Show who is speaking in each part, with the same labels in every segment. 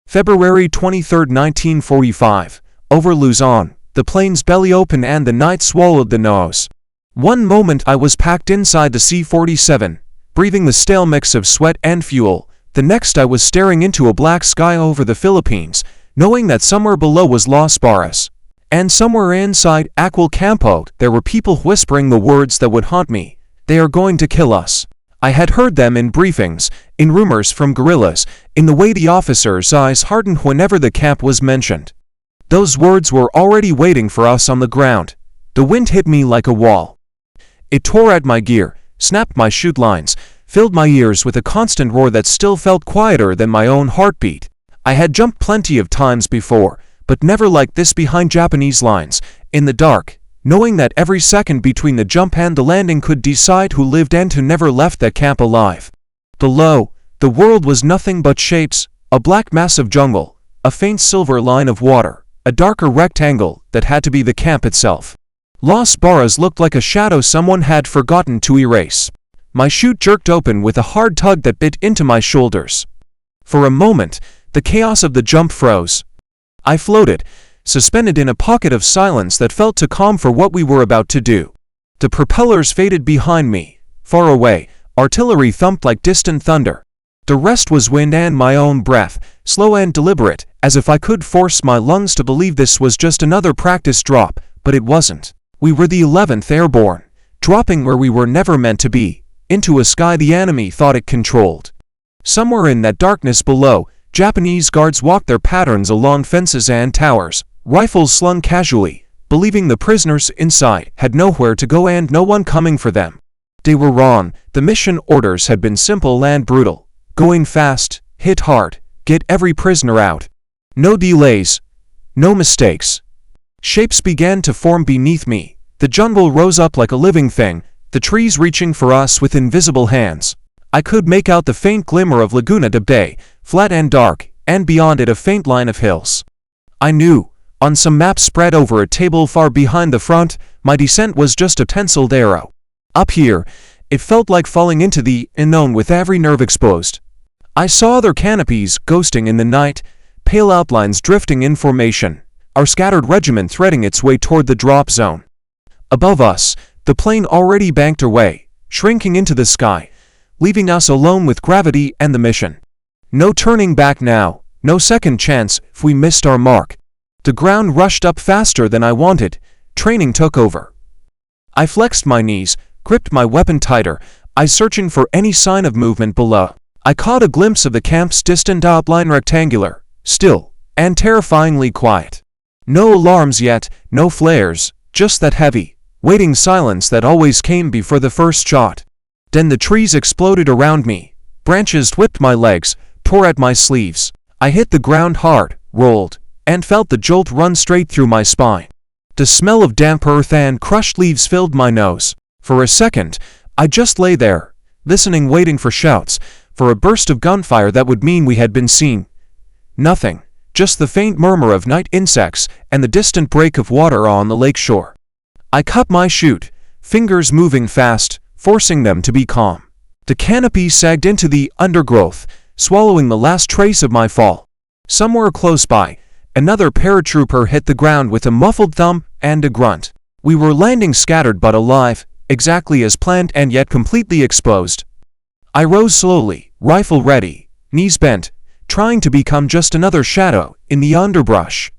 Speaker 1: February 23, 1945. Over Luzon, the plane's belly opened and the night swallowed the nose. One moment I was packed inside the C-47, breathing the stale mix of sweat and fuel. The next I was staring into a black sky over the Philippines, knowing that somewhere below was Las Barras. And somewhere inside Aquil Campo, there were people whispering the words that would haunt me. They are going to kill us. I had heard them in briefings, in rumors from guerrillas, in the way the officers' eyes hardened whenever the camp was mentioned. Those words were already waiting for us on the ground. The wind hit me like a wall. It tore at my gear, snapped my chute lines, filled my ears with a constant roar that still felt quieter than my own heartbeat. I had jumped plenty of times before, but never like this behind Japanese lines, in the dark, knowing that every second between the jump and the landing could decide who lived and who never left that camp alive. Below, the world was nothing but shapes, a black mass of jungle, a faint silver line of water, a darker rectangle that had to be the camp itself. Las Barras looked like a shadow someone had forgotten to erase. My chute jerked open with a hard tug that bit into my shoulders. For a moment, the chaos of the jump froze. I floated, suspended in a pocket of silence that felt too calm for what we were about to do. The propellers faded behind me. Far away, artillery thumped like distant thunder. The rest was wind and my own breath, slow and deliberate, as if I could force my lungs to believe this was just another practice drop, but it wasn't. We were the 11th Airborne, dropping where we were never meant to be, into a sky the enemy thought it controlled. Somewhere in that darkness below, Japanese guards walked their patterns along fences and towers, rifles slung casually, believing the prisoners inside had nowhere to go and no one coming for them. They were wrong. The mission orders had been simple and brutal. Go in fast, hit hard, get every prisoner out. No delays, no mistakes. Shapes began to form beneath me. The jungle rose up like a living thing, the trees reaching for us with invisible hands. I could make out the faint glimmer of Laguna de Bay, flat and dark, and beyond it a faint line of hills. I knew, on some map spread over a table far behind the front, my descent was just a penciled arrow. Up here, it felt like falling into the unknown with every nerve exposed. I saw other canopies ghosting in the night, pale outlines drifting in formation, our scattered regiment threading its way toward the drop zone. Above us, the plane already banked away, shrinking into the sky, leaving us alone with gravity and the mission. No turning back now, no second chance if we missed our mark. The ground rushed up faster than I wanted. Training took over. I flexed my knees, gripped my weapon tighter, eyes searching for any sign of movement below. I caught a glimpse of the camp's distant outline, rectangular, still, and terrifyingly quiet. No alarms yet, no flares, just that heavy, waiting silence that always came before the first shot. Then the trees exploded around me. Branches whipped my legs, tore at my sleeves. I hit the ground hard, rolled, and felt the jolt run straight through my spine. The smell of damp earth and crushed leaves filled my nose. For a second, I just lay there, listening, waiting for shouts, for a burst of gunfire that would mean we had been seen. Nothing, just the faint murmur of night insects and the distant break of water on the lake shore. I cut my chute, fingers moving fast, forcing them to be calm. The canopy sagged into the undergrowth, swallowing the last trace of my fall. Somewhere close by, another paratrooper hit the ground with a muffled thump and a grunt. We were landing scattered but alive, exactly as planned and yet completely exposed. I rose slowly, rifle ready, knees bent, trying to become just another shadow in the underbrush.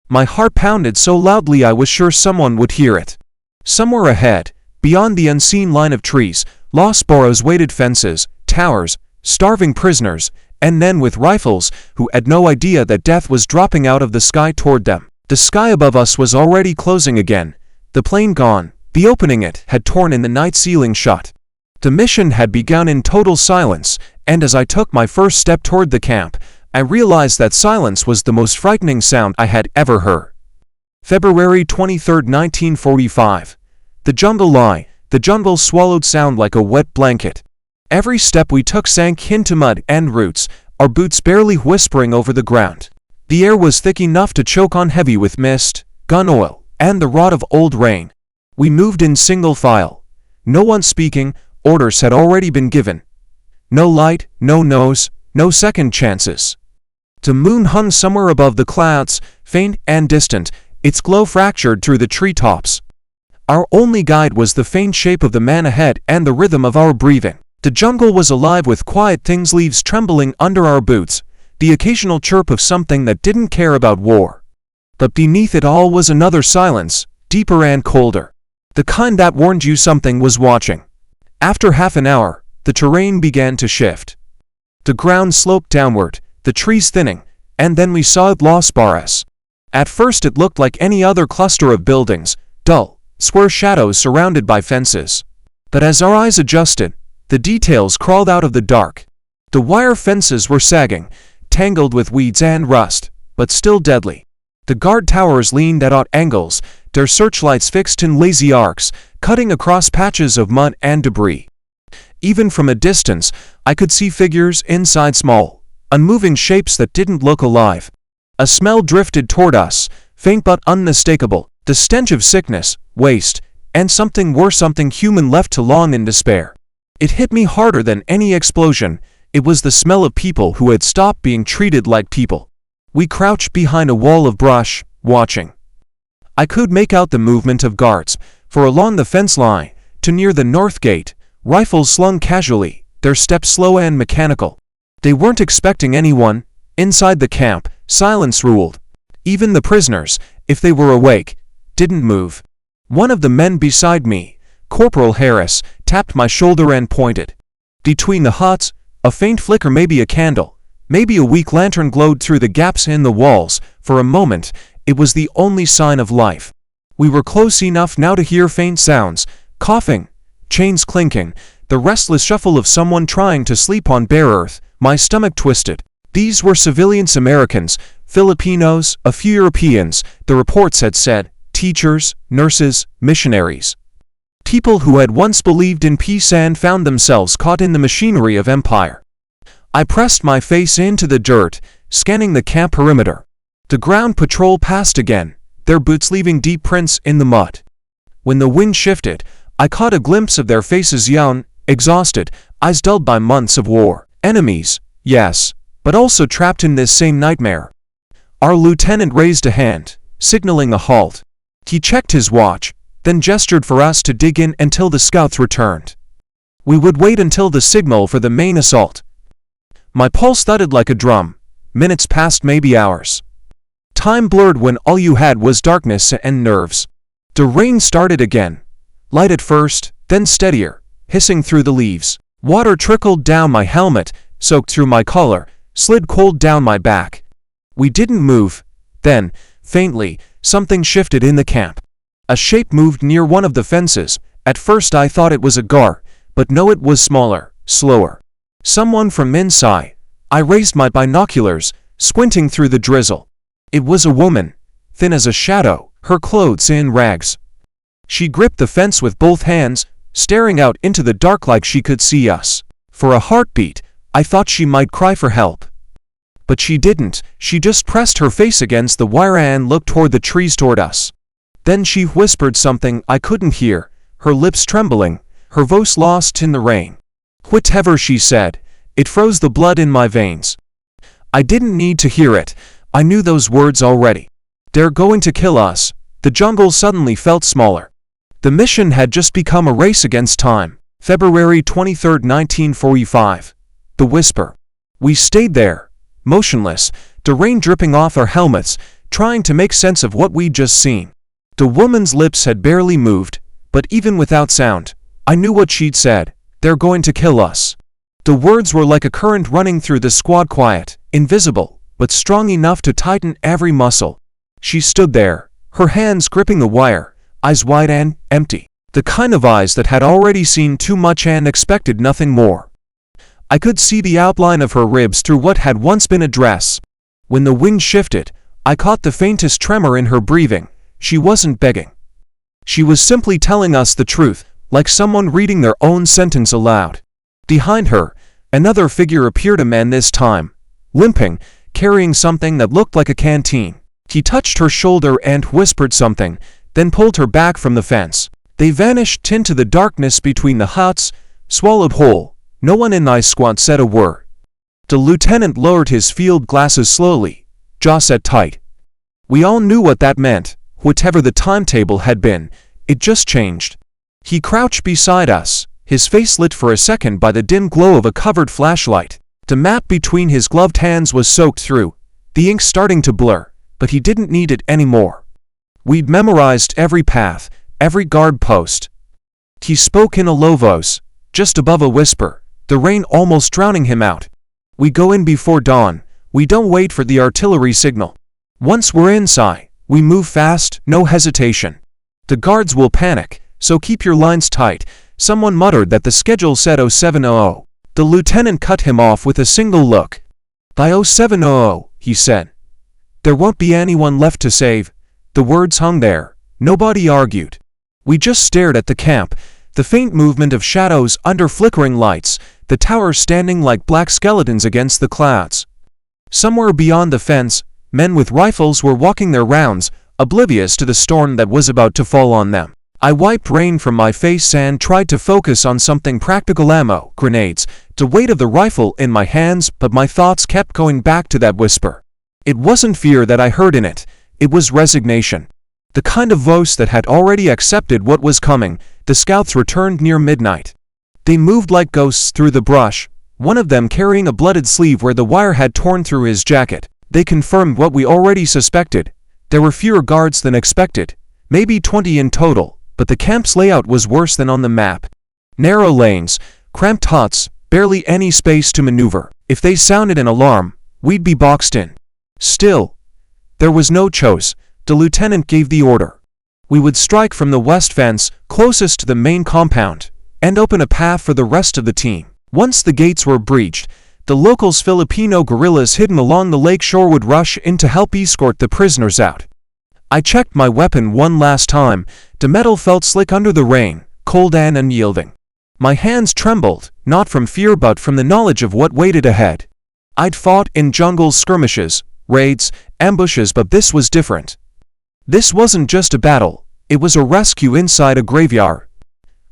Speaker 1: My heart pounded so loudly I was sure someone would hear it. Somewhere ahead, beyond the unseen line of trees, Las Barras waited, fences, towers, starving prisoners, and men with rifles who had no idea that death was dropping out of the sky toward them. The sky above us was already closing again, the plane gone, the opening it had torn in the night ceiling shut. The mission had begun in total silence, and as I took my first step toward the camp, I realized that silence was the most frightening sound I had ever heard. February 23, 1945. The jungle lie, the jungle swallowed sound like a wet blanket. Every step we took sank into mud and roots, our boots barely whispering over the ground. The air was thick enough to choke on, heavy with mist, gun oil, and the rot of old rain. We moved in single file. No one speaking, orders had already been given. No light, no nose, no second chances. The moon hung somewhere above the clouds, faint and distant, its glow fractured through the treetops. Our only guide was the faint shape of the man ahead and the rhythm of our breathing. The jungle was alive with quiet things, leaves trembling under our boots, the occasional chirp of something that didn't care about war. But beneath it all was another silence, deeper and colder. The kind that warned you something was watching. After half an hour, the terrain began to shift. The ground sloped downward, the trees thinning, and then we saw Los Barras. At first it looked like any other cluster of buildings, dull, square shadows surrounded by fences. But as our eyes adjusted, the details crawled out of the dark. The wire fences were sagging, tangled with weeds and rust, but still deadly. The guard towers leaned at odd angles, their searchlights fixed in lazy arcs, cutting across patches of mud and debris. Even from a distance, I could see figures inside, small, unmoving shapes that didn't look alive. A smell drifted toward us, faint but unmistakable, the stench of sickness, waste, and something worse, something human left to long in despair. It hit me harder than any explosion. It was the smell of people who had stopped being treated like people. We crouched behind a wall of brush, watching. I could make out the movement of guards, for along the fence line, to near the north gate, rifles slung casually, their steps slow and mechanical. They weren't expecting anyone. Inside the camp, silence ruled. Even the prisoners, if they were awake, didn't move. One of the men beside me, Corporal Harris, tapped my shoulder and pointed. Between the huts, a faint flicker, maybe a candle, maybe a weak lantern, glowed through the gaps in the walls. For a moment, it was the only sign of life. We were close enough now to hear faint sounds, coughing, chains clinking, the restless shuffle of someone trying to sleep on bare earth. My stomach twisted. These were civilians, Americans, Filipinos, a few Europeans, the reports had said, teachers, nurses, missionaries. People who had once believed in peace and found themselves caught in the machinery of empire. I pressed my face into the dirt, scanning the camp perimeter. The ground patrol passed again, their boots leaving deep prints in the mud. When the wind shifted, I caught a glimpse of their faces, young, exhausted, eyes dulled by months of war. Enemies, yes, but also trapped in this same nightmare. Our lieutenant raised a hand, signaling a halt. He checked his watch, then gestured for us to dig in until the scouts returned. We would wait until the signal for the main assault. My pulse thudded like a drum. Minutes passed, maybe hours. Time blurred when all you had was darkness and nerves. The rain started again. Light at first, then steadier, hissing through the leaves. Water trickled down my helmet, soaked through my collar, slid cold down my back. We didn't move. Then, faintly, something shifted in the camp. A shape moved near one of the fences. At first I thought it was a guard, but no, it was smaller, slower. Someone from inside. I raised my binoculars, squinting through the drizzle. It was a woman, thin as a shadow, her clothes in rags. She gripped the fence with both hands, staring out into the dark like she could see us. For a heartbeat, I thought she might cry for help. But she didn't. She just pressed her face against the wire and looked toward the trees, toward us. Then she whispered something I couldn't hear, her lips trembling, her voice lost in the rain. Whatever she said, it froze the blood in my veins. I didn't need to hear it. I knew those words already. They're going to kill us. The jungle suddenly felt smaller. The mission had just become a race against time. February 23, 1945. The whisper. We stayed there, motionless, the rain dripping off our helmets, trying to make sense of what we'd just seen. The woman's lips had barely moved, but even without sound, I knew what she'd said. They're going to kill us. The words were like a current running through the squad, quiet, invisible, but strong enough to tighten every muscle. She stood there, her hands gripping the wire, eyes wide and empty. The kind of eyes that had already seen too much and expected nothing more. I could see the outline of her ribs through what had once been a dress. When the wind shifted, I caught the faintest tremor in her breathing. She wasn't begging. She was simply telling us the truth, like someone reading their own sentence aloud. Behind her, another figure appeared, a man this time, limping, carrying something that looked like a canteen. He touched her shoulder and whispered something, then pulled her back from the fence. They vanished into the darkness between the huts, swallowed whole. No one in my squad said a word. The lieutenant lowered his field glasses slowly, jaw set tight. We all knew what that meant. Whatever the timetable had been, it just changed. He crouched beside us, his face lit for a second by the dim glow of a covered flashlight. The map between his gloved hands was soaked through, the ink starting to blur, but he didn't need it anymore. We'd memorized every path, every guard post. He spoke in a low voice, just above a whisper, the rain almost drowning him out. We go in before dawn, we don't wait for the artillery signal. Once we're inside, we move fast, no hesitation. The guards will panic, so keep your lines tight. Someone muttered that the schedule said 0700. The lieutenant cut him off with a single look. By 0700, he said. There won't be anyone left to save. The words hung there. Nobody argued. We just stared at the camp, the faint movement of shadows under flickering lights, the towers standing like black skeletons against the clouds. Somewhere beyond the fence, men with rifles were walking their rounds, oblivious to the storm that was about to fall on them. I wiped rain from my face and tried to focus on something practical: ammo, grenades, the weight of the rifle in my hands, but my thoughts kept going back to that whisper. It wasn't fear that I heard in it, it was resignation. The kind of voice that had already accepted what was coming. The scouts returned near midnight. They moved like ghosts through the brush, one of them carrying a blooded sleeve where the wire had torn through his jacket. They confirmed what we already suspected. There were fewer guards than expected, maybe 20 in total, but the camp's layout was worse than on the map. Narrow lanes, cramped huts, barely any space to maneuver. If they sounded an alarm, we'd be boxed in. Still, there was no choice. The lieutenant gave the order. We would strike from the west fence, closest to the main compound, and open a path for the rest of the team. Once the gates were breached, the locals' Filipino guerrillas hidden along the lake shore would rush in to help escort the prisoners out. I checked my weapon one last time. The metal felt slick under the rain, cold and unyielding. My hands trembled, not from fear but from the knowledge of what waited ahead. I'd fought in jungle skirmishes, raids, ambushes, but this was different. This wasn't just a battle, it was a rescue inside a graveyard.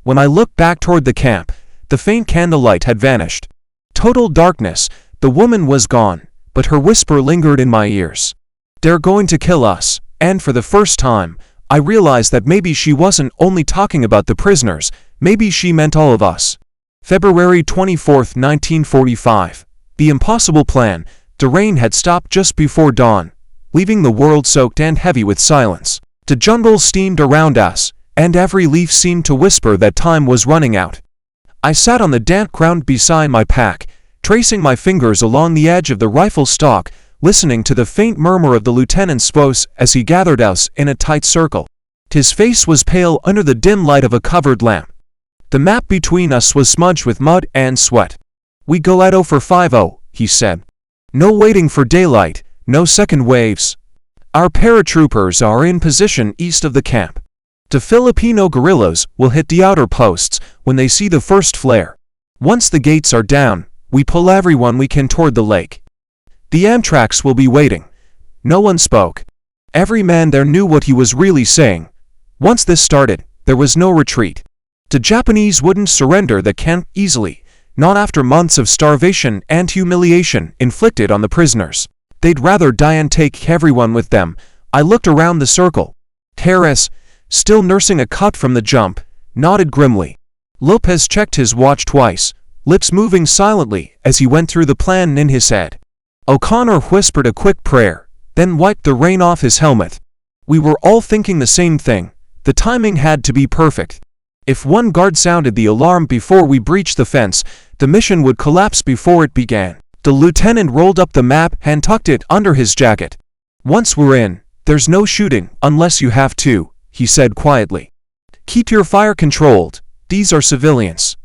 Speaker 1: When I looked back toward the camp, the faint candlelight had vanished. Total darkness. The woman was gone, but her whisper lingered in my ears. They're going to kill us. And for the first time, I realized that maybe she wasn't only talking about the prisoners, maybe she meant all of us. February 24, 1945. The impossible plan. The rain had stopped just before dawn, leaving the world soaked and heavy with silence. The jungle steamed around us, and every leaf seemed to whisper that time was running out. I sat on the damp ground beside my pack, tracing my fingers along the edge of the rifle stock, listening to the faint murmur of the lieutenant's voice as he gathered us in a tight circle. His face was pale under the dim light of a covered lamp. The map between us was smudged with mud and sweat. We go at 0 he said. No waiting for daylight, no second waves. Our paratroopers are in position east of the camp. The Filipino guerrillas will hit the outer posts when they see the first flare. Once the gates are down, we pull everyone we can toward the lake. The Amtraks will be waiting. No one spoke. Every man there knew what he was really saying. Once this started, there was no retreat. The Japanese wouldn't surrender the camp easily, not after months of starvation and humiliation inflicted on the prisoners. They'd rather die and take everyone with them. I looked around the circle. Harris, still nursing a cut from the jump, nodded grimly. Lopez checked his watch twice, lips moving silently as he went through the plan in his head. O'Connor whispered a quick prayer, then wiped the rain off his helmet. We were all thinking the same thing. The timing had to be perfect. If one guard sounded the alarm before we breached the fence, the mission would collapse before it began. The lieutenant rolled up the map and tucked it under his jacket. Once we're in, there's no shooting unless you have to, he said quietly. Keep your fire controlled. These are civilians.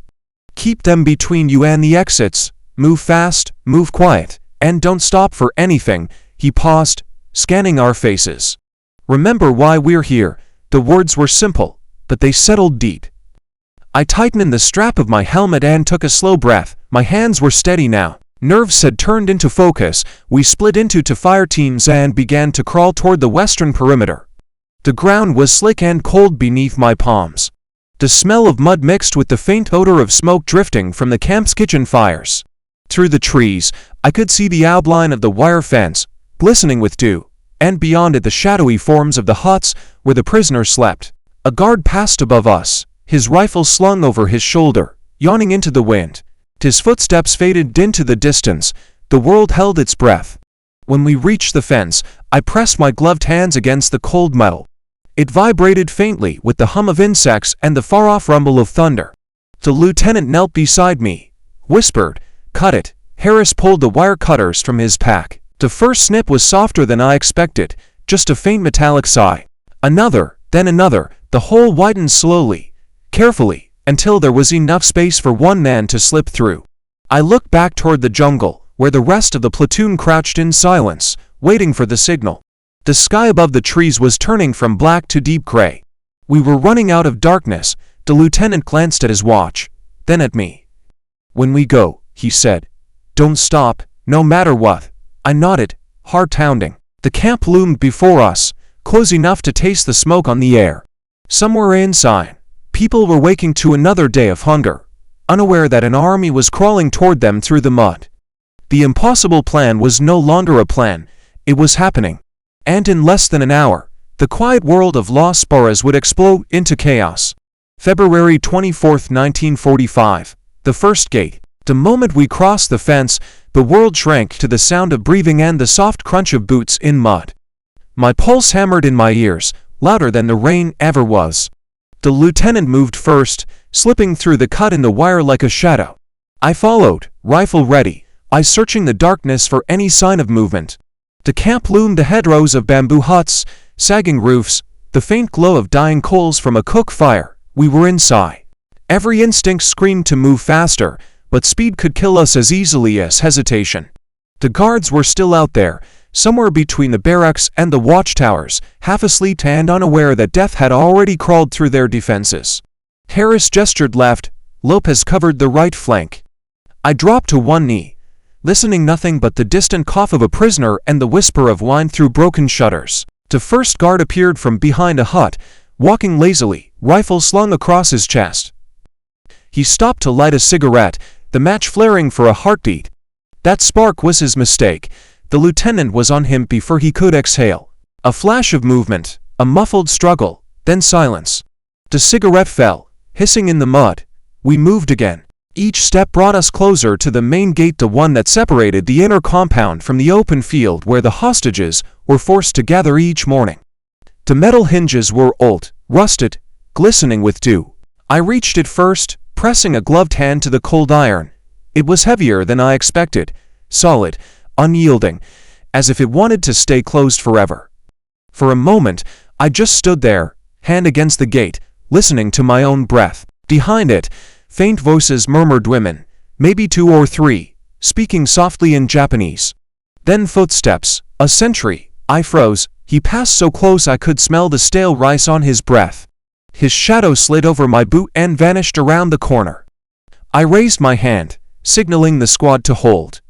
Speaker 1: Keep them between you and the exits. Move fast, move quiet, and don't stop for anything. He paused, scanning our faces. Remember why we're here. The words were simple, but they settled deep. I tightened the strap of my helmet and took a slow breath. My hands were steady now. Nerves had turned into focus. We split into two fire teams and began to crawl toward the western perimeter. The ground was slick and cold beneath my palms. The smell of mud mixed with the faint odor of smoke drifting from the camp's kitchen fires. Through the trees, I could see the outline of the wire fence, glistening with dew, and beyond it the shadowy forms of the huts where the prisoners slept. A guard passed above us, his rifle slung over his shoulder, yawning into the wind. His footsteps faded into the distance. The world held its breath. When we reached the fence, I pressed my gloved hands against the cold metal. It vibrated faintly with the hum of insects and the far-off rumble of thunder. The lieutenant knelt beside me, whispered, "Cut it." Harris pulled the wire cutters from his pack. The first snip was softer than I expected, just a faint metallic sigh. Another, then another, the hole widened slowly, carefully, until there was enough space for one man to slip through. I looked back toward the jungle, where the rest of the platoon crouched in silence, waiting for the signal. The sky above the trees was turning from black to deep gray. We were running out of darkness. The lieutenant glanced at his watch, then at me. "When we go," he said, "don't stop, no matter what." I nodded, heart pounding. The camp loomed before us, close enough to taste the smoke on the air. Somewhere inside, people were waking to another day of hunger, unaware that an army was crawling toward them through the mud. The impossible plan was no longer a plan, it was happening. And in less than an hour, the quiet world of Las Barras would explode into chaos. February 24, 1945. The first gate. The moment we crossed the fence, the world shrank to the sound of breathing and the soft crunch of boots in mud. My pulse hammered in my ears, louder than the rain ever was. The lieutenant moved first, slipping through the cut in the wire like a shadow. I followed, rifle ready, eyes searching the darkness for any sign of movement. The camp loomed ahead, rows of bamboo huts, sagging roofs, the faint glow of dying coals from a cook fire. We were inside. Every instinct screamed to move faster, but speed could kill us as easily as hesitation. The guards were still out there, somewhere between the barracks and the watchtowers, half asleep and unaware that death had already crawled through their defenses. Harris gestured left, Lopez covered the right flank. I dropped to one knee, listening nothing but the distant cough of a prisoner and the whisper of wine through broken shutters. The first guard appeared from behind a hut, walking lazily, rifle slung across his chest. He stopped to light a cigarette, the match flaring for a heartbeat. That spark was his mistake. The lieutenant was on him before he could exhale. A flash of movement, a muffled struggle, then silence. The cigarette fell, hissing in the mud. We moved again. Each step brought us closer to the main gate, the one that separated the inner compound from the open field where the hostages were forced to gather each morning. The metal hinges were old, rusted, glistening with dew. I reached it first, pressing a gloved hand to the cold iron. It was heavier than I expected, solid, unyielding, as if it wanted to stay closed forever. For a moment, I just stood there, hand against the gate, listening to my own breath. Behind it, faint voices murmured, women, maybe 2 or 3, speaking softly in Japanese. Then footsteps, a sentry. I froze. He passed so close I could smell the stale rice on his breath. His shadow slid over my boot and vanished around the corner. I raised my hand, signaling the squad to hold.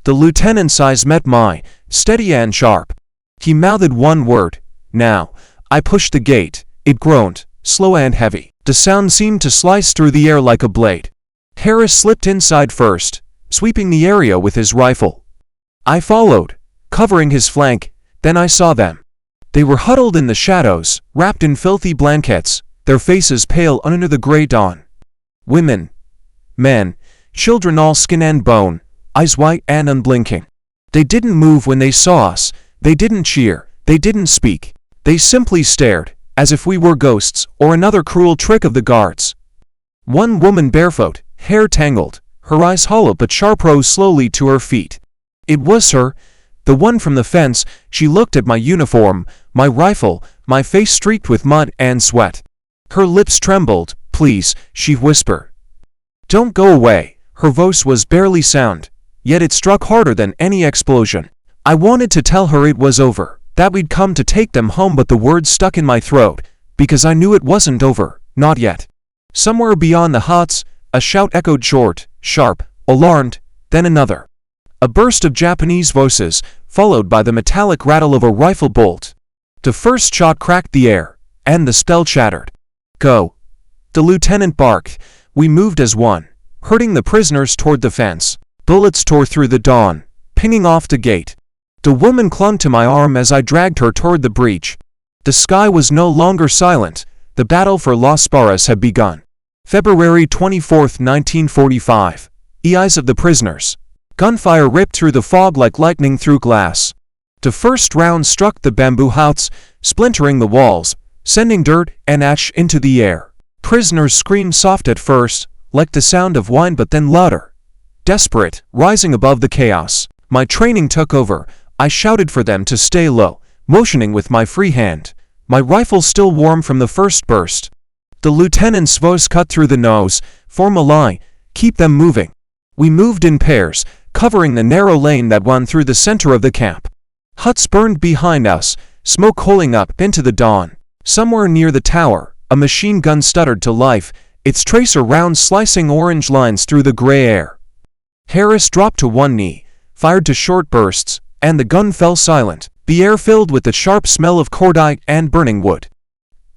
Speaker 1: The lieutenant's eyes met mine, steady and sharp. He mouthed one word, "Now." I pushed the gate. It groaned, slow and heavy. The sound seemed to slice through the air like a blade. Harris slipped inside first, sweeping the area with his rifle. I followed, covering his flank. Then I saw them. They were huddled in the shadows, wrapped in filthy blankets, their faces pale under the gray dawn. Women, men, children, all skin and bone, eyes white and unblinking. They didn't move when they saw us. They didn't cheer. They didn't speak. They simply stared, as if we were ghosts or another cruel trick of the guards. One woman, barefoot, hair tangled, her eyes hollow but sharp, rose slowly to her feet. It was her, the one from the fence. She looked at my uniform, my rifle, my face streaked with mud and sweat. Her lips trembled. "Please," she whispered. "Don't go away." Her voice was barely sound, yet it struck harder than any explosion. I wanted to tell her it was over, that we'd come to take them home, but the words stuck in my throat, because I knew it wasn't over, not yet. Somewhere beyond the huts, a shout echoed, short, sharp, alarmed, then another. A burst of Japanese voices, followed by the metallic rattle of a rifle bolt. The first shot cracked the air, and the spell shattered. "Go!" the lieutenant barked. We moved as one, herding the prisoners toward the fence. Bullets tore through the dawn, pinging off the gate. The woman clung to my arm as I dragged her toward the breach. The sky was no longer silent. The battle for Las Barras had begun. February 24, 1945. Eyes of the prisoners. Gunfire ripped through the fog like lightning through glass. The first round struck the bamboo huts, splintering the walls, sending dirt and ash into the air. Prisoners screamed soft at first, like the sound of wine, but then louder. Desperate, rising above the chaos. My training took over. I shouted for them to stay low, motioning with my free hand, my rifle still warm from the first burst. The lieutenant's voice cut through the nose. Form a line, keep them moving. We moved in pairs, covering the narrow lane that wound through the center of the camp. Huts burned behind us, smoke holing up into the dawn. Somewhere near the tower, a machine gun stuttered to life, its tracer rounds slicing orange lines through the gray air. Harris dropped to one knee, fired to short bursts, and the gun fell silent, the air filled with the sharp smell of cordite and burning wood.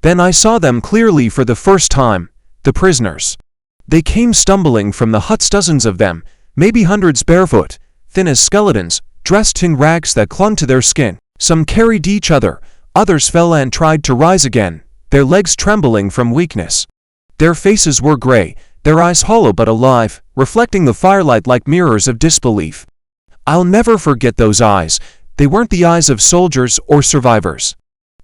Speaker 1: Then I saw them clearly for the first time, the prisoners. They came stumbling from the huts, dozens of them, maybe hundreds, barefoot, thin as skeletons, dressed in rags that clung to their skin. Some carried each other, others fell and tried to rise again, their legs trembling from weakness. Their faces were gray, their eyes hollow but alive, reflecting the firelight like mirrors of disbelief. I'll never forget those eyes. They weren't the eyes of soldiers or survivors.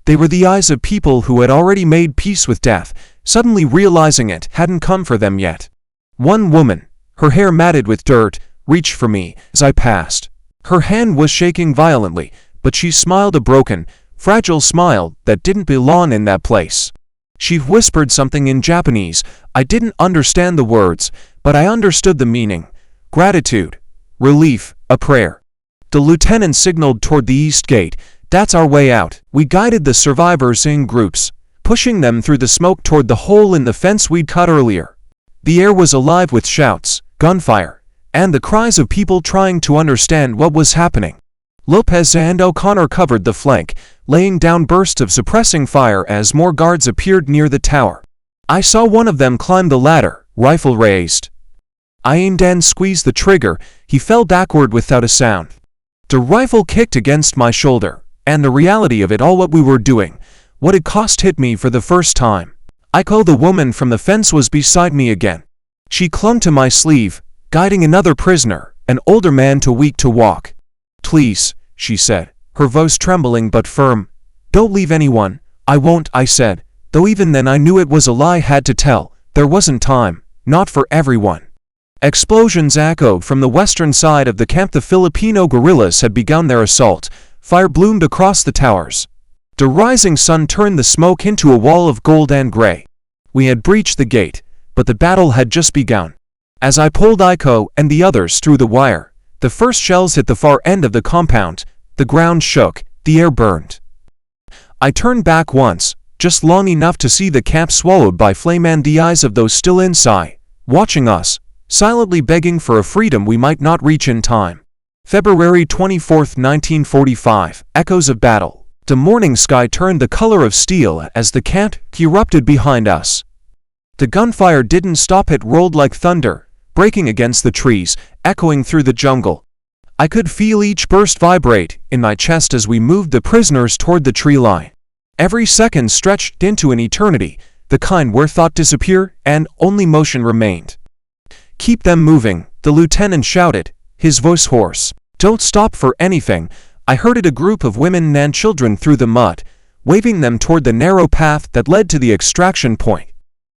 Speaker 1: They were the eyes of people who had already made peace with death, suddenly realizing it hadn't come for them yet. One woman, her hair matted with dirt, reached for me as I passed. Her hand was shaking violently, but she smiled, a broken, fragile smile that didn't belong in that place. She whispered something in Japanese. I didn't understand the words, but I understood the meaning. Gratitude, relief, a prayer. The lieutenant signaled toward the east gate. That's our way out. We guided the survivors in groups, pushing them through the smoke toward the hole in the fence we'd cut earlier. The air was alive with shouts, gunfire, and the cries of people trying to understand what was happening. Lopez and O'Connor covered the flank, laying down bursts of suppressing fire as more guards appeared near the tower. I saw one of them climb the ladder, rifle raised. I aimed and squeezed the trigger. He fell backward without a sound. The rifle kicked against my shoulder, and the reality of it all, what we were doing, what it cost, hit me for the first time. Aiko, the woman from the fence, was beside me again. She clung to my sleeve, guiding another prisoner, an older man too weak to walk. Please, she said, her voice trembling but firm. Don't leave anyone. I won't, I said, though even then I knew it was a lie I had to tell. There wasn't time, not for everyone. Explosions echoed from the western side of the camp. The Filipino guerrillas had begun their assault. Fire bloomed across the towers. The rising sun turned the smoke into a wall of gold and gray. We had breached the gate, but the battle had just begun. As I pulled Aiko and the others through the wire, the first shells hit the far end of the compound. The ground shook, the air burned. I turned back once, just long enough to see the camp swallowed by flame and the eyes of those still inside, watching us, silently begging for a freedom we might not reach in time. February 24, 1945. Echoes of battle. The morning sky turned the color of steel as the camp erupted behind us. The gunfire didn't stop. It rolled like thunder, breaking against the trees, echoing through the jungle. I could feel each burst vibrate in my chest as we moved the prisoners toward the tree line. Every second stretched into an eternity, the kind where thought disappeared and only motion remained. Keep them moving, the lieutenant shouted, his voice hoarse. Don't stop for anything. I herded a group of women and children through the mud, waving them toward the narrow path that led to the extraction point.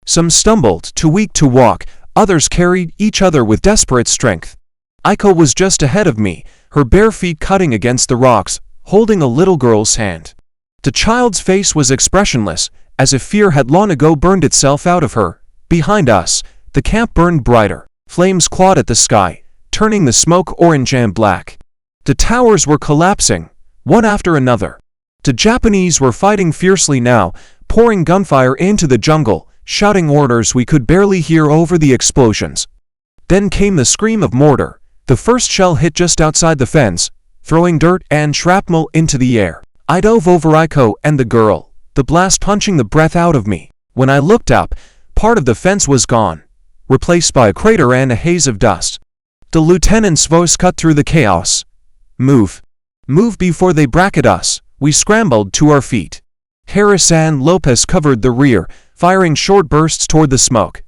Speaker 1: Some stumbled, too weak to walk, others carried each other with desperate strength. Aiko was just ahead of me, her bare feet cutting against the rocks, holding a little girl's hand. The child's face was expressionless, as if fear had long ago burned itself out of her. Behind us, the camp burned brighter. Flames clawed at the sky, turning the smoke orange and black. The towers were collapsing, one after another. The Japanese were fighting fiercely now, pouring gunfire into the jungle, shouting orders we could barely hear over the explosions. Then came the scream of mortar. The first shell hit just outside the fence, throwing dirt and shrapnel into the air. I dove over Aiko and the girl, the blast punching the breath out of me. When I looked up, part of the fence was gone, replaced by a crater and a haze of dust. The lieutenant's voice cut through the chaos. Move. Move before they bracket us. We scrambled to our feet. Harris and Lopez covered the rear, firing short bursts toward the smoke.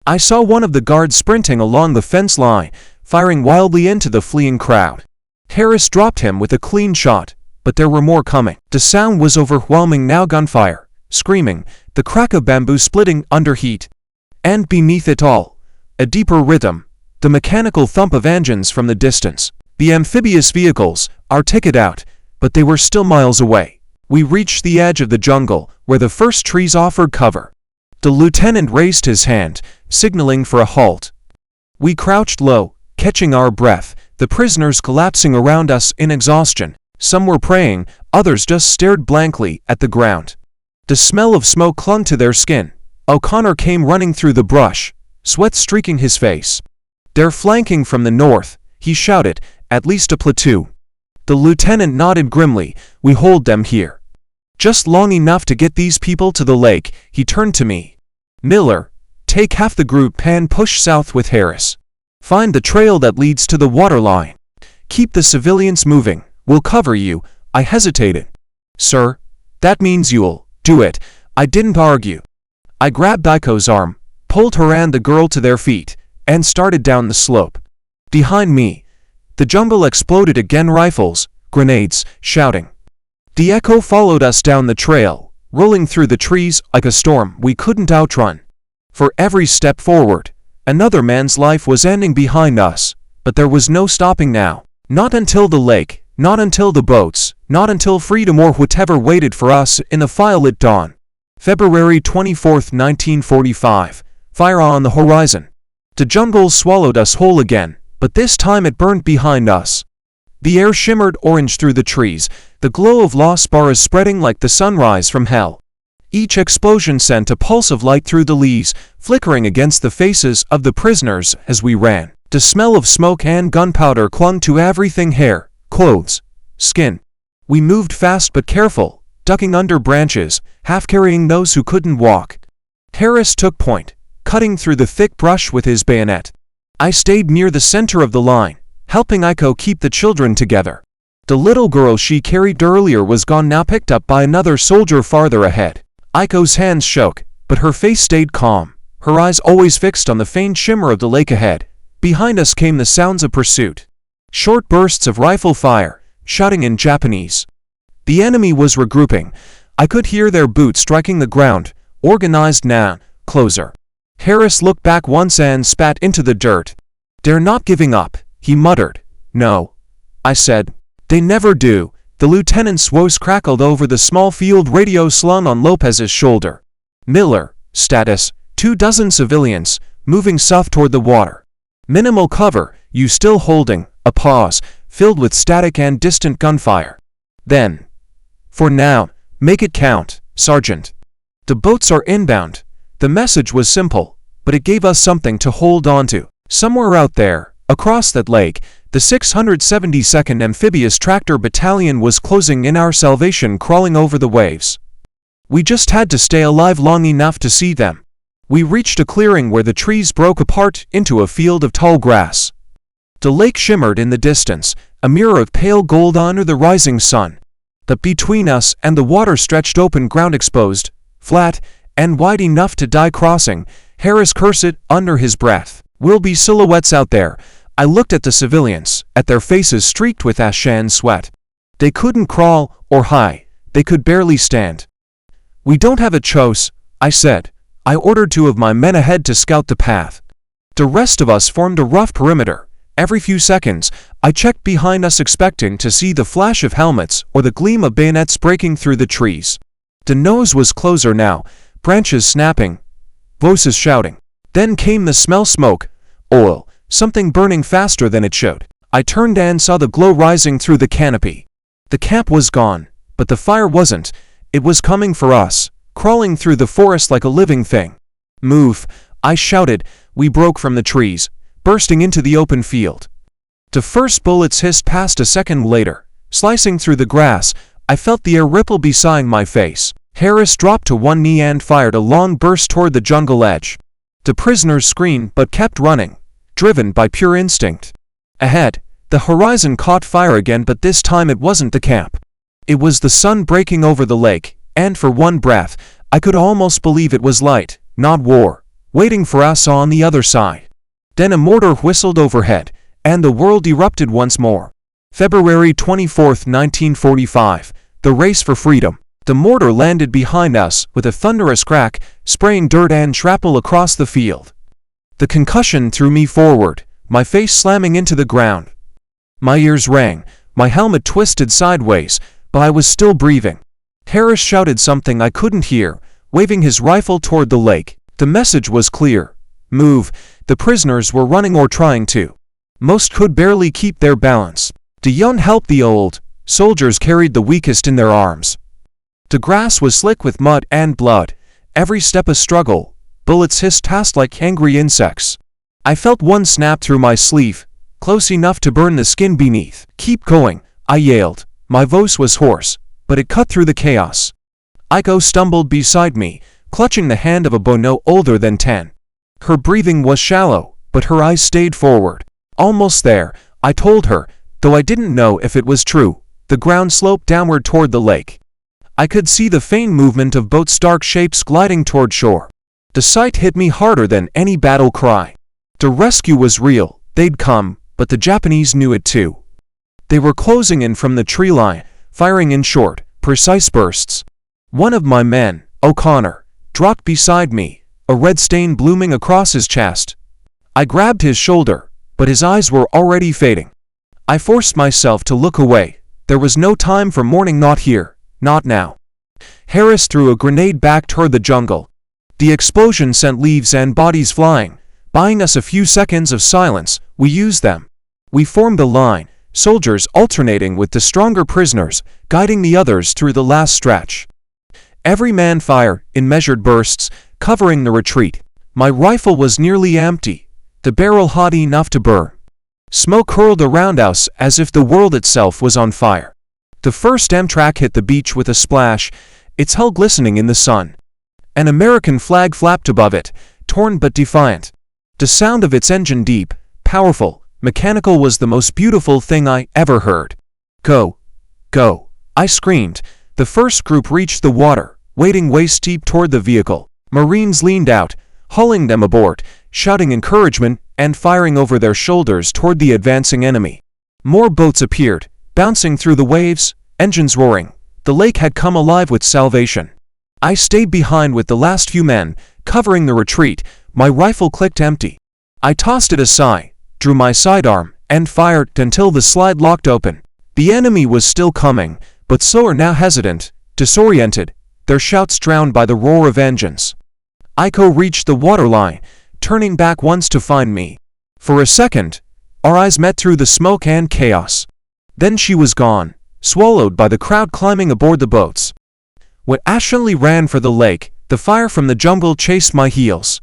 Speaker 1: I saw one of the guards sprinting along the fence line, firing wildly into the fleeing crowd. Harris dropped him with a clean shot, but there were more coming. The sound was overwhelming now, gunfire, screaming, the crack of bamboo splitting under heat. And beneath it all, a deeper rhythm, the mechanical thump of engines from the distance. The amphibious vehicles, our ticket out, but they were still miles away. We reached the edge of the jungle, where the first trees offered cover. The lieutenant raised his hand, signaling for a halt. We crouched low, catching our breath, the prisoners collapsing around us in exhaustion. Some were praying, others just stared blankly at the ground. The smell of smoke clung to their skin. O'Connor came running through the brush, sweat streaking his face. "They're flanking from the north," he shouted, "at least a platoon." The lieutenant nodded grimly. "We hold them here. Just long enough to get these people to the lake." He turned to me. "Miller, take half the group and push south with Harris. Find the trail that leads to the waterline. Keep the civilians moving. We'll cover you." I hesitated. "Sir, that means you'll do it." I didn't argue. I grabbed Aiko's arm, pulled her and the girl to their feet, and started down the slope. Behind me, the jungle exploded again, rifles, grenades, shouting. The echo followed us down the trail, rolling through the trees like a storm we couldn't outrun. For every step forward, another man's life was ending behind us, but there was no stopping now. Not until the lake, not until the boats, not until freedom or whatever waited for us in the firelit dawn. February 24, 1945. Fire on the horizon. The jungle swallowed us whole again, but this time it burned behind us. The air shimmered orange through the trees, the glow of lost spars spreading like the sunrise from hell. Each explosion sent a pulse of light through the leaves, flickering against the faces of the prisoners as we ran. The smell of smoke and gunpowder clung to everything: hair, clothes, skin. We moved fast but careful, ducking under branches, half carrying those who couldn't walk. Harris took point, cutting through the thick brush with his bayonet. I stayed near the center of the line, helping Aiko keep the children together. The little girl she carried earlier was gone now, picked up by another soldier farther ahead. Aiko's hands shook, but her face stayed calm, her eyes always fixed on the faint shimmer of the lake ahead. Behind us came the sounds of pursuit. Short bursts of rifle fire, shouting in Japanese. The enemy was regrouping. I could hear their boots striking the ground, organized now, closer. Harris looked back once and spat into the dirt. "They're not giving up," he muttered. "No," I said. "They never do." The lieutenant's voice crackled over the small field radio slung on Lopez's shoulder. "Miller, status, 24 civilians, moving south toward the water. Minimal cover, you still holding." A pause, filled with static and distant gunfire. Then, "For now, make it count, Sergeant. The boats are inbound." The message was simple, but it gave us something to hold on to. Somewhere out there, across that lake, the 672nd Amphibious Tractor Battalion was closing in, our salvation crawling over the waves. We just had to stay alive long enough to see them. We reached a clearing where the trees broke apart into a field of tall grass. The lake shimmered in the distance, a mirror of pale gold under the rising sun. But between us and the water stretched open ground, exposed, flat, and wide enough to die crossing. Harris cursed under his breath. "We'll be silhouettes out there." I looked at the civilians, at their faces streaked with ash and sweat. They couldn't crawl or hide. They could barely stand. "We don't have a choice," I said. I ordered 2 of my men ahead to scout the path. The rest of us formed a rough perimeter. Every few seconds, I checked behind us, expecting to see the flash of helmets or the gleam of bayonets breaking through the trees. The nose was closer now, branches snapping, voices shouting. Then came the smell: smoke, oil, something burning faster than it should. I turned and saw the glow rising through the canopy. The camp was gone, but the fire wasn't. It was coming for us, crawling through the forest like a living thing. "Move," I shouted. We broke from the trees, bursting into the open field. The first bullets hissed past. A second later, slicing through the grass, I felt the air ripple beside my face. Harris dropped to one knee and fired a long burst toward the jungle edge. The prisoners screamed but kept running, driven by pure instinct. Ahead, The horizon caught fire again, but this time it wasn't the camp. It was the sun breaking over the lake, and for one breath, I could almost believe it was light, not war, waiting for us on the other side. Then a mortar whistled overhead, and the world erupted once more. February 24, 1945, the race for freedom. The mortar landed behind us with a thunderous crack, spraying dirt and shrapnel across the field. The concussion threw me forward, my face slamming into the ground. My ears rang, my helmet twisted sideways, but I was still breathing. Harris shouted something I couldn't hear, waving his rifle toward the lake. The message was clear. Move. The prisoners were running or trying to. Most could barely keep their balance. The young helped the old. Soldiers carried the weakest in their arms. The grass was slick with mud and blood. Every step a struggle. Bullets hissed past like angry insects. I felt one snap through my sleeve, close enough to burn the skin beneath. Keep going, I yelled. My voice was hoarse, but it cut through the chaos. Aiko stumbled beside me, clutching the hand of a boy no older than 10. Her breathing was shallow, but her eyes stayed forward. Almost there, I told her, though I didn't know if it was true. The ground sloped downward toward the lake. I could see the faint movement of boats' dark shapes gliding toward shore. The sight hit me harder than any battle cry. The rescue was real. They'd come, but the Japanese knew it too. They were closing in from the tree line, firing in short, precise bursts. One of my men, O'Connor, dropped beside me, a red stain blooming across his chest. I grabbed his shoulder, but his eyes were already fading. I forced myself to look away. There was no time for mourning, not here, not now. Harris threw a grenade back toward the jungle. The explosion sent leaves and bodies flying, buying us a few seconds of silence. We used them. We formed a line, soldiers alternating with the stronger prisoners, guiding the others through the last stretch. Every man fired, in measured bursts, covering the retreat. My rifle was nearly empty, the barrel hot enough to burn. Smoke curled around us as if the world itself was on fire. The first Amtrak hit the beach with a splash, its hull glistening in the sun. An American flag flapped above it, torn but defiant. The sound of its engine, deep, powerful, mechanical, was the most beautiful thing I ever heard. Go! Go! I screamed. The first group reached the water, wading waist-deep toward the vehicle. Marines leaned out, hauling them aboard, shouting encouragement and firing over their shoulders toward the advancing enemy. More boats appeared, bouncing through the waves, engines roaring. The lake had come alive with salvation. I stayed behind with the last few men, covering the retreat. My rifle clicked empty. I tossed it aside, drew my sidearm, and fired until the slide locked open. The enemy was still coming, but so were now hesitant, disoriented, their shouts drowned by the roar of engines. Aiko reached the waterline, turning back once to find me. For a second, our eyes met through the smoke and chaos. Then she was gone, swallowed by the crowd climbing aboard the boats. When Ashley ran for the lake, the fire from the jungle chased my heels.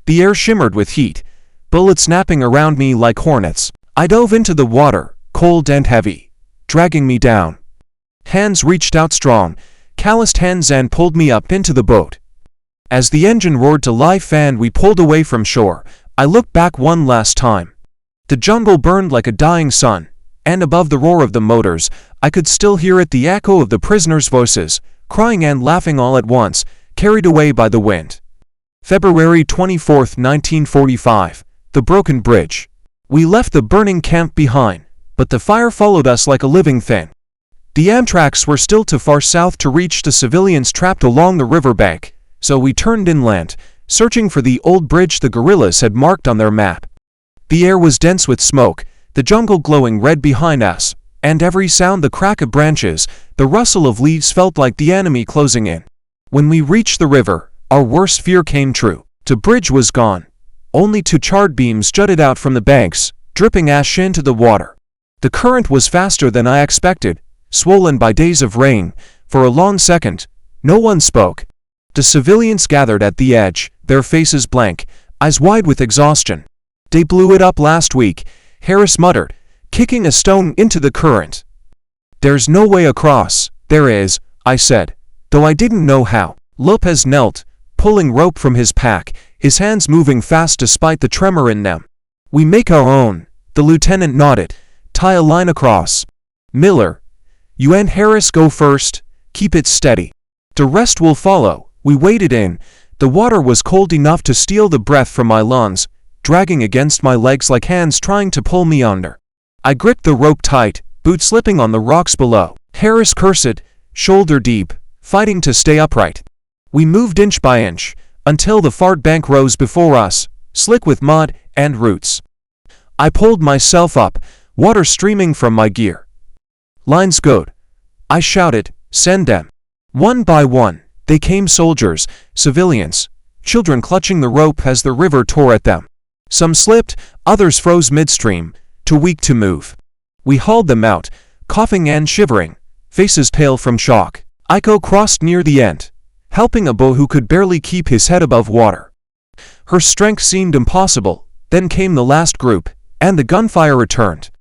Speaker 1: The air shimmered with heat, bullets snapping around me like hornets. I dove into the water, cold and heavy, dragging me down. Hands reached out, strong, calloused hands, and pulled me up into the boat. As the engine roared to life and we pulled away from shore, I looked back one last time. The jungle burned like a dying sun, and above the roar of the motors, I could still hear it, the echo of the prisoners' voices, crying and laughing all at once, carried away by the wind. February 24, 1945, the broken bridge. We left the burning camp behind, but the fire followed us like a living thing. The Amtraks were still too far south to reach the civilians trapped along the riverbank, so we turned inland, searching for the old bridge the guerrillas had marked on their map. The air was dense with smoke, the jungle glowing red behind us, and every sound, the crack of branches, the rustle of leaves, felt like the enemy closing in. When we reached the river, our worst fear came true. The bridge was gone. Only two charred beams jutted out from the banks, dripping ash into the water. The current was faster than I expected, swollen by days of rain. For a long second, no one spoke. The civilians gathered at the edge, their faces blank, eyes wide with exhaustion. "They blew it up last week," Harris muttered, kicking a stone into the current. "There's no way across." "There is," I said, though I didn't know how. Lopez knelt, pulling rope from his pack, his hands moving fast despite the tremor in them. "We make our own." The lieutenant nodded, Tie a line across. Miller, you and Harris go first. Keep it steady. The rest will follow. We waded in. The water was cold enough to steal the breath from my lungs, dragging against my legs like hands trying to pull me under. I gripped the rope tight, boots slipping on the rocks below. Harris cursed, shoulder deep, fighting to stay upright. We moved inch by inch, until the far bank rose before us, slick with mud and roots. I pulled myself up, water streaming from my gear. Lines good. I shouted, send them. One by one, they came, soldiers, civilians, children clutching the rope as the river tore at them. Some slipped, others froze midstream, too weak to move. We hauled them out, coughing and shivering, faces pale from shock. Aiko crossed near the end, helping a boy who could barely keep his head above water. Her strength seemed impossible. Then came the last group, and the gunfire returned.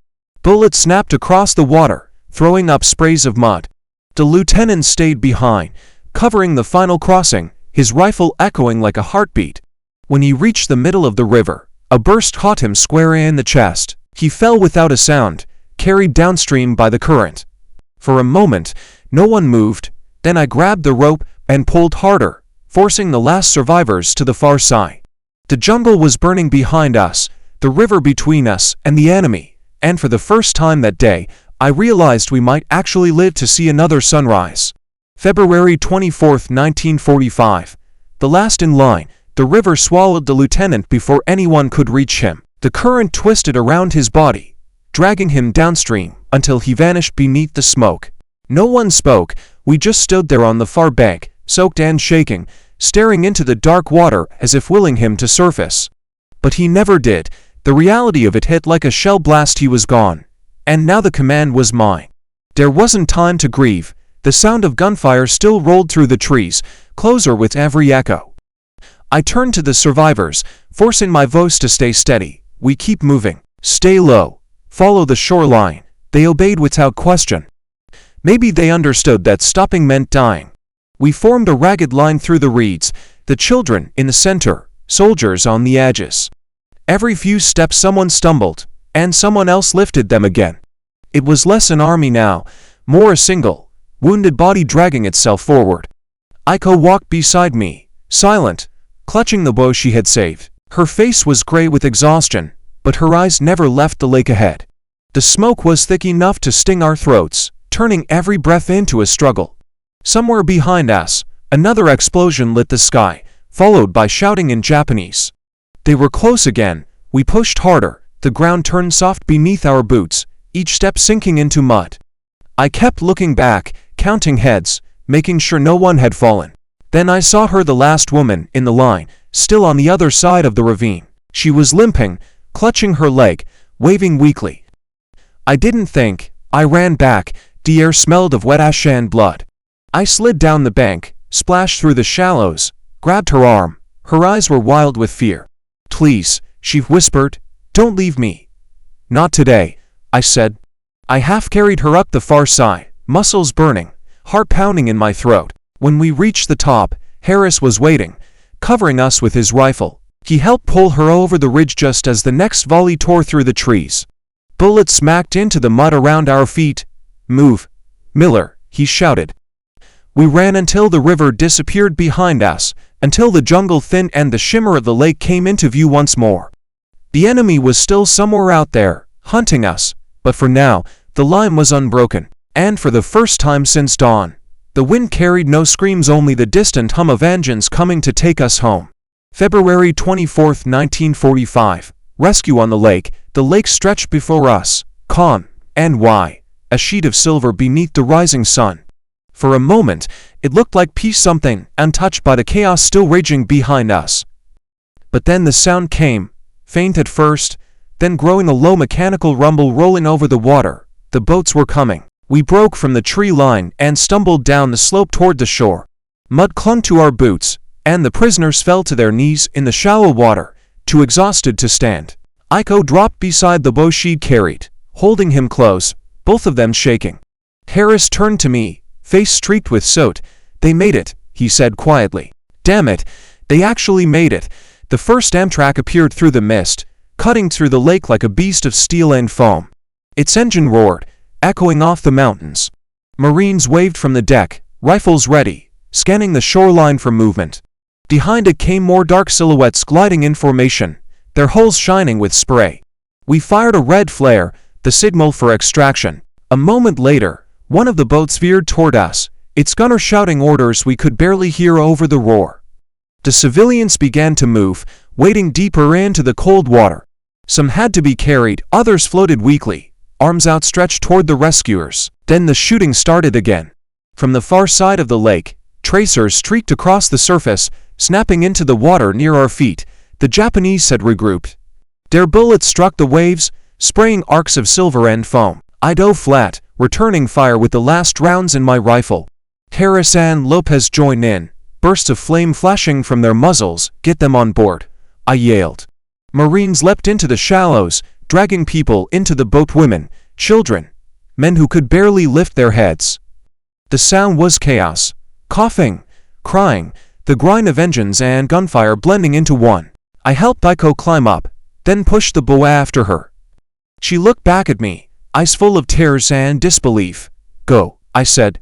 Speaker 1: Bullets snapped across the water, throwing up sprays of mud. The lieutenant stayed behind, covering the final crossing, his rifle echoing like a heartbeat. When he reached the middle of the river, a burst caught him square in the chest. He fell without a sound, carried downstream by the current. For a moment, no one moved. Then I grabbed the rope and pulled harder, forcing the last survivors to the far side. The jungle was burning behind us, the river between us and the enemy, and for the first time that day, I realized we might actually live to see another sunrise. February 24, 1945. The last in line, the river swallowed the lieutenant before anyone could reach him. The current twisted around his body, dragging him downstream until he vanished beneath the smoke. No one spoke. We just stood there on the far bank, soaked and shaking, staring into the dark water as if willing him to surface. But he never did. The reality of it hit like a shell blast. He was gone. And now the command was mine. There wasn't time to grieve. The sound of gunfire still rolled through the trees, closer with every echo. I turned to the survivors, forcing my voice to stay steady. We keep moving. Stay low. Follow the shoreline. They obeyed without question. Maybe they understood that stopping meant dying. We formed a ragged line through the reeds, the children in the center, soldiers on the edges. Every few steps someone stumbled, and someone else lifted them again. It was less an army now, more a single, wounded body dragging itself forward. Aiko walked beside me, silent, clutching the bow she had saved. Her face was gray with exhaustion, but her eyes never left the lake ahead. The smoke was thick enough to sting our throats, turning every breath into a struggle. Somewhere behind us, another explosion lit the sky, followed by shouting in Japanese. They were close again. We pushed harder. The ground turned soft beneath our boots, each step sinking into mud. I kept looking back, counting heads, making sure no one had fallen. Then I saw her, the last woman in the line, still on the other side of the ravine. She was limping, clutching her leg, waving weakly. I didn't think. I ran back. The air smelled of wet ash and blood. I slid down the bank, splashed through the shallows, grabbed her arm. Her eyes were wild with fear. Please, she whispered, don't leave me. Not today, I said. I half carried her up the far side, muscles burning, heart pounding in my throat. When we reached the top, Harris was waiting, covering us with his rifle. He helped pull her over the ridge just as the next volley tore through the trees. Bullets smacked into the mud around our feet. Move, Miller, he shouted. We ran until the river disappeared behind us, until the jungle thinned and the shimmer of the lake came into view once more. The enemy was still somewhere out there, hunting us, but for now, the line was unbroken. And for the first time since dawn, the wind carried no screams, only the distant hum of engines coming to take us home. February 24, 1945. Rescue on the lake. The lake stretched before us, calm and wide, a sheet of silver beneath the rising sun. For a moment, it looked like peace, something untouched by the chaos still raging behind us. But then the sound came, faint at first, then growing a low mechanical rumble rolling over the water. The boats were coming. We broke from the tree line and stumbled down the slope toward the shore. Mud clung to our boots, and the prisoners fell to their knees in the shallow water, too exhausted to stand. Aiko dropped beside the bow she'd carried, holding him close, both of them shaking. Harris turned to me, face streaked with soot. They made it, he said quietly. Damn it, they actually made it. The first Amtrak appeared through the mist, cutting through the lake like a beast of steel and foam. Its engine roared, echoing off the mountains. Marines waved from the deck, rifles ready, scanning the shoreline for movement. Behind it came more dark silhouettes gliding in formation, their hulls shining with spray. We fired a red flare, the signal for extraction. A moment later, one of the boats veered toward us, its gunner shouting orders we could barely hear over the roar. The civilians began to move, wading deeper into the cold water. Some had to be carried, others floated weakly, arms outstretched toward the rescuers. Then the shooting started again. From the far side of the lake, tracers streaked across the surface, snapping into the water near our feet. The Japanese had regrouped. Their bullets struck the waves, spraying arcs of silver and foam. I dove flat, returning fire with the last rounds in my rifle. Harris and Lopez joined in, bursts of flame flashing from their muzzles. "Get them on board," I yelled. Marines leapt into the shallows, dragging people into the boat, women, children, men who could barely lift their heads. The sound was chaos. Coughing, crying, the grind of engines and gunfire blending into one. I helped Aiko climb up, then pushed the bow after her. She looked back at me, eyes full of tears and disbelief. "Go," I said.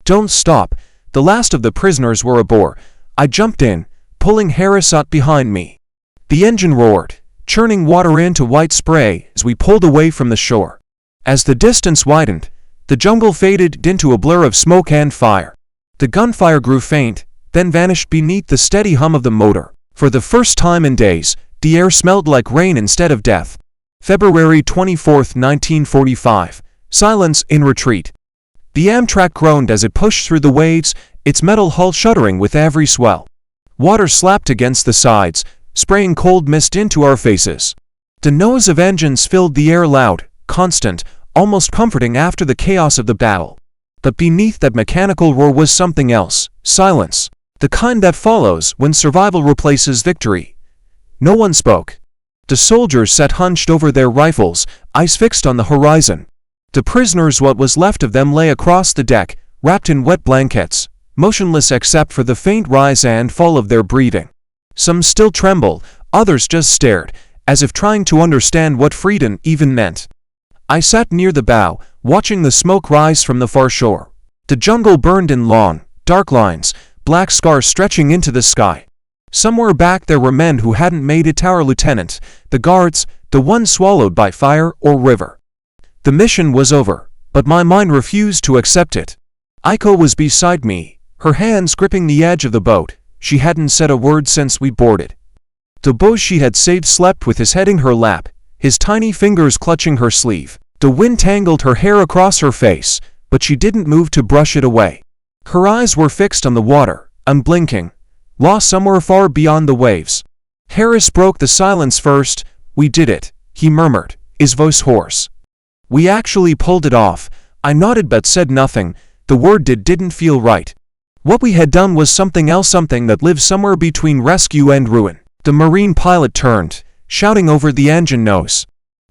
Speaker 1: "Don't stop." The last of the prisoners were aboard. I jumped in, pulling Harris out behind me. The engine roared, churning water into white spray as we pulled away from the shore. As the distance widened, the jungle faded into a blur of smoke and fire. The gunfire grew faint, then vanished beneath the steady hum of the motor. For the first time in days, the air smelled like rain instead of death. February 24, 1945. Silence in retreat. The Amtrak groaned as it pushed through the waves, its metal hull shuddering with every swell. Water slapped against the sides, spraying cold mist into our faces. The noise of engines filled the air, loud, constant, almost comforting after the chaos of the battle. But beneath that mechanical roar was something else, silence, the kind that follows when survival replaces victory. No one spoke. The soldiers sat hunched over their rifles, eyes fixed on the horizon. The prisoners, what was left of them, lay across the deck, wrapped in wet blankets, motionless except for the faint rise and fall of their breathing. Some still trembled, others just stared, as if trying to understand what freedom even meant. I sat near the bow, watching the smoke rise from the far shore. The jungle burned in long, dark lines, black scars stretching into the sky. Somewhere back there were men who hadn't made it, our lieutenant, the guards, the ones swallowed by fire or river. The mission was over, but my mind refused to accept it. Aiko was beside me, her hands gripping the edge of the boat. She hadn't said a word since we boarded. The boy she had saved slept with his head in her lap, his tiny fingers clutching her sleeve. The wind tangled her hair across her face, but she didn't move to brush it away. Her eyes were fixed on the water, unblinking, lost somewhere far beyond the waves. Harris broke the silence first. "We did it," he murmured, his voice hoarse. "We actually pulled it off." I nodded but said nothing. The word didn't feel right. What we had done was something else, something that lived somewhere between rescue and ruin. The Marine pilot turned, shouting over the engine nose.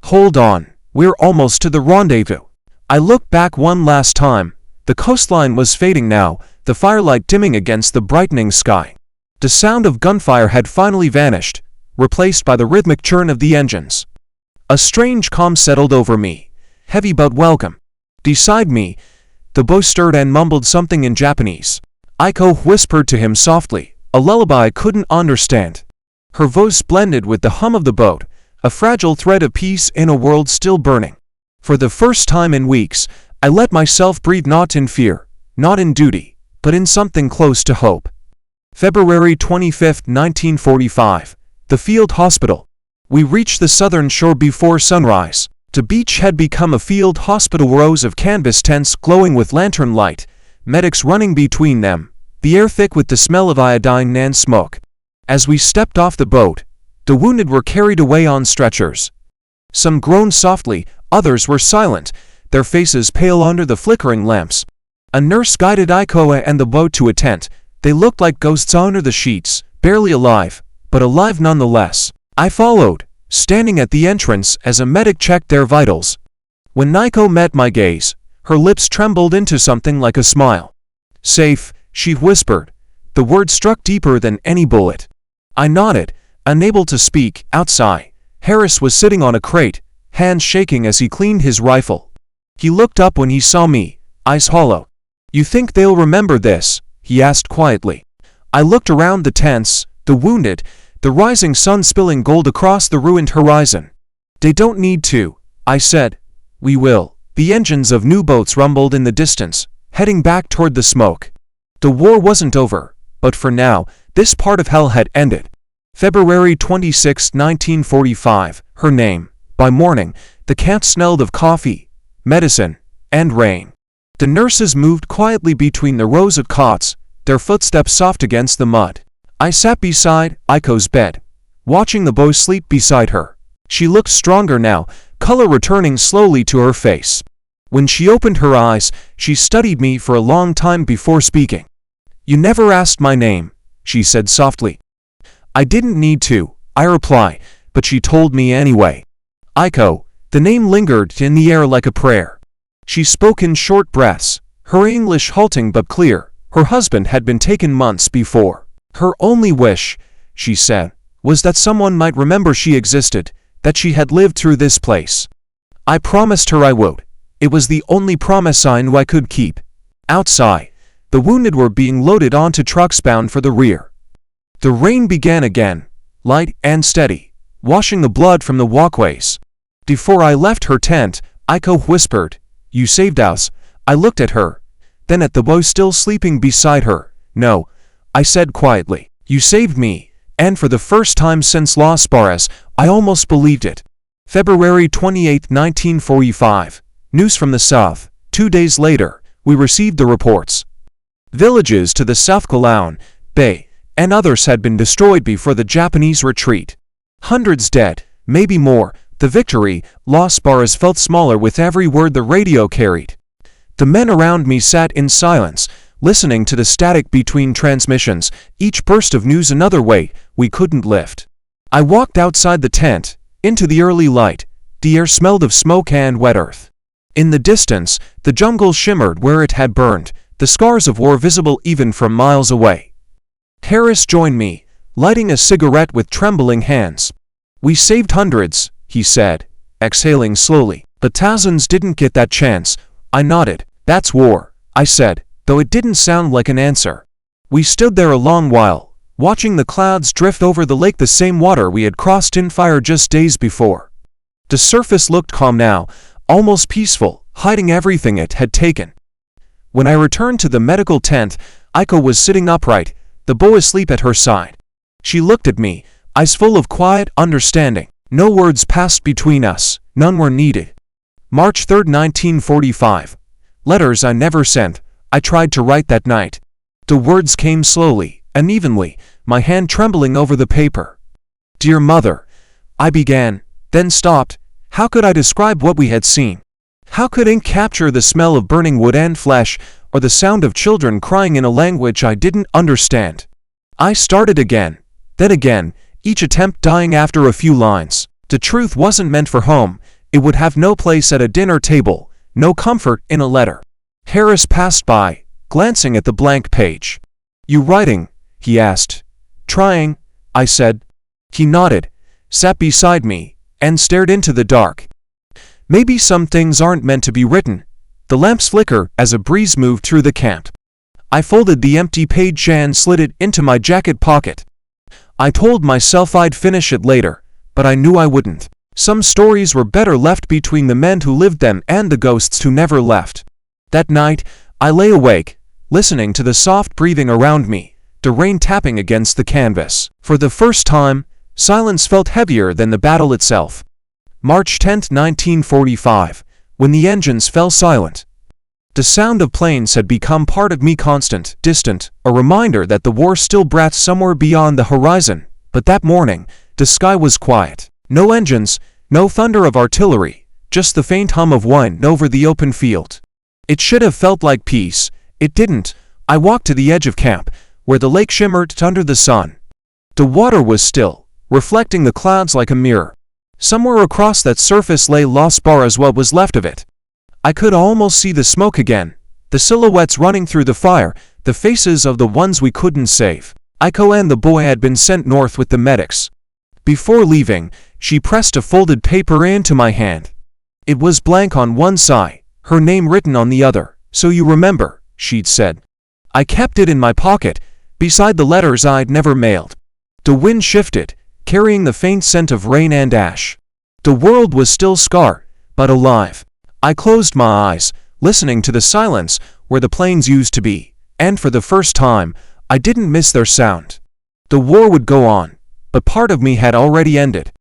Speaker 1: "Hold on, we're almost to the rendezvous." I looked back one last time. The coastline was fading now, the firelight dimming against the brightening sky. The sound of gunfire had finally vanished, replaced by the rhythmic churn of the engines. A strange calm settled over me, heavy but welcome. Beside me, the boy stirred and mumbled something in Japanese. Aiko whispered to him softly, a lullaby I couldn't understand. Her voice blended with the hum of the boat, a fragile thread of peace in a world still burning. For the first time in weeks, I let myself breathe, not in fear, not in duty, but in something close to hope. February 25, 1945. The field hospital. We reached the southern shore before sunrise. The beach had become a field hospital, rows of canvas tents glowing with lantern light, medics running between them, the air thick with the smell of iodine and smoke. As we stepped off the boat, the wounded were carried away on stretchers. Some groaned softly, others were silent, their faces pale under the flickering lamps. A nurse guided Aiko and the boat to a tent. They looked like ghosts under the sheets, barely alive, but alive nonetheless. I followed, standing at the entrance as a medic checked their vitals. When Aiko met my gaze, her lips trembled into something like a smile. "Safe," she whispered. The word struck deeper than any bullet. I nodded, unable to speak. Outside, Harris was sitting on a crate, hands shaking as he cleaned his rifle. He looked up when he saw me, eyes hollow. "You think they'll remember this?" he asked quietly. I looked around the tents, the wounded, the rising sun spilling gold across the ruined horizon. "They don't need to," I said. "We will." The engines of new boats rumbled in the distance, heading back toward the smoke. The war wasn't over, but for now, this part of hell had ended. February 26, 1945, her name. By morning, the camp smelled of coffee, medicine, and rain. The nurses moved quietly between the rows of cots, their footsteps soft against the mud. I sat beside Aiko's bed, watching the boy sleep beside her. She looked stronger now, color returning slowly to her face. When she opened her eyes, she studied me for a long time before speaking. "You never asked my name," she said softly. "I didn't need to," I replied, but she told me anyway. Aiko. The name lingered in the air like a prayer. She spoke in short breaths, her English halting but clear. Her husband had been taken months before. Her only wish, she said, was that someone might remember she existed, that she had lived through this place. I promised her I would. It was the only promise I knew I could keep. Outside, the wounded were being loaded onto trucks bound for the rear. The rain began again, light and steady, washing the blood from the walkways. Before I left her tent, Aiko whispered, "You saved us." I looked at her, then at the boy still sleeping beside her. "No," I said quietly. "You saved me," and for the first time since Las Barras, I almost believed it. February 28, 1945. News from the south. 2 days later, we received the reports. Villages to the south, Kalaun, Bay, and others had been destroyed before the Japanese retreat. Hundreds dead, maybe more. The victory, Las Barras, felt smaller with every word the radio carried. The men around me sat in silence, listening to the static between transmissions, each burst of news another weight we couldn't lift. I walked outside the tent, into the early light. The air smelled of smoke and wet earth. In the distance, the jungle shimmered where it had burned, the scars of war visible even from miles away. Harris joined me, lighting a cigarette with trembling hands. "We saved hundreds," he said, exhaling slowly. "But thousands didn't get that chance." I nodded. "That's war," I said, though it didn't sound like an answer. We stood there a long while, watching the clouds drift over the lake, the same water we had crossed in fire just days before. The surface looked calm now, almost peaceful, hiding everything it had taken. When I returned to the medical tent, Aiko was sitting upright, the boy asleep at her side. She looked at me, eyes full of quiet understanding. No words passed between us, none were needed. March 3, 1945. Letters I never sent, I tried to write that night. The words came slowly, unevenly, my hand trembling over the paper. "Dear Mother," I began, then stopped. How could I describe what we had seen? How could ink capture the smell of burning wood and flesh, or the sound of children crying in a language I didn't understand? I started again, then again, each attempt dying after a few lines. The truth wasn't meant for home. It would have no place at a dinner table, no comfort in a letter. Harris passed by, glancing at the blank page. "You writing?" he asked. "Trying," I said. He nodded, sat beside me, and stared into the dark. Maybe some things aren't meant to be written. The lamps flickered as a breeze moved through the camp. I folded the empty page and slid it into my jacket pocket. I told myself I'd finish it later, but I knew I wouldn't. Some stories were better left between the men who lived them and the ghosts who never left. That night, I lay awake, listening to the soft breathing around me, the rain tapping against the canvas. For the first time, silence felt heavier than the battle itself. March 10, 1945, when the engines fell silent. The sound of planes had become part of me, constant, distant, a reminder that the war still breathed somewhere beyond the horizon. But that morning, the sky was quiet. No engines, no thunder of artillery, just the faint hum of wind over the open field. It should have felt like peace. It didn't. I walked to the edge of camp, where the lake shimmered under the sun. The water was still, reflecting the clouds like a mirror. Somewhere across that surface lay Las Barras, what was left of it. I could almost see the smoke again, the silhouettes running through the fire, the faces of the ones we couldn't save. Aiko and the boy had been sent north with the medics. Before leaving, she pressed a folded paper into my hand. It was blank on one side, her name written on the other. "So you remember," she'd said. I kept it in my pocket, beside the letters I'd never mailed. The wind shifted, carrying the faint scent of rain and ash. The world was still scarred, but alive. I closed my eyes, listening to the silence where the planes used to be, and for the first time, I didn't miss their sound. The war would go on, but part of me had already ended.